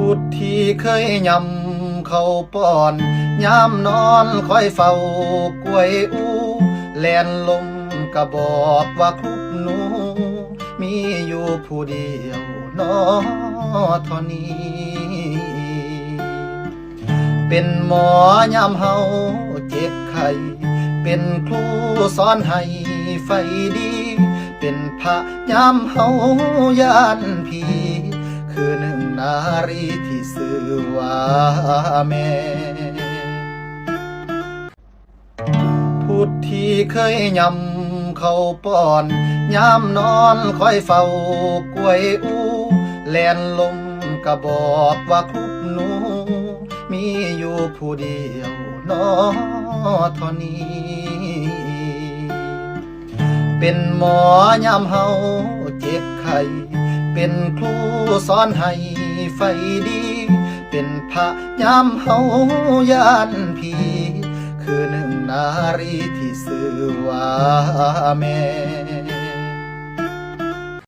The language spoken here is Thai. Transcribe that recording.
พูดที่เคยยำเขาป้อนยามนอนคอยเฝ้ากล้วยอูแลนลมก็บอกว่าครุบหนูมีอยู่ผู้เดียวนอเท่านี้เป็นหมอยามเฮาเจ็บไข้เป็นครูสอนให้ไฟดีเป็นพระยามเฮายานผีคือหนึ่งนารีที่ชื่อว่าแม่พูดที่เคยยำเขาป้อนยามนอนคอยเฝ้ากล้วยอูแลนลมก็บอกว่าครุบหนูมีอยู่ผู้เดียวนอเท่านี้เป็นหมอยามเฮาเจ็บไข้เป็นครูสอนให้ไฟดีเป็นพระยามเฮายานผีคือหนึ่งนารีที่ชื่อว่าแม่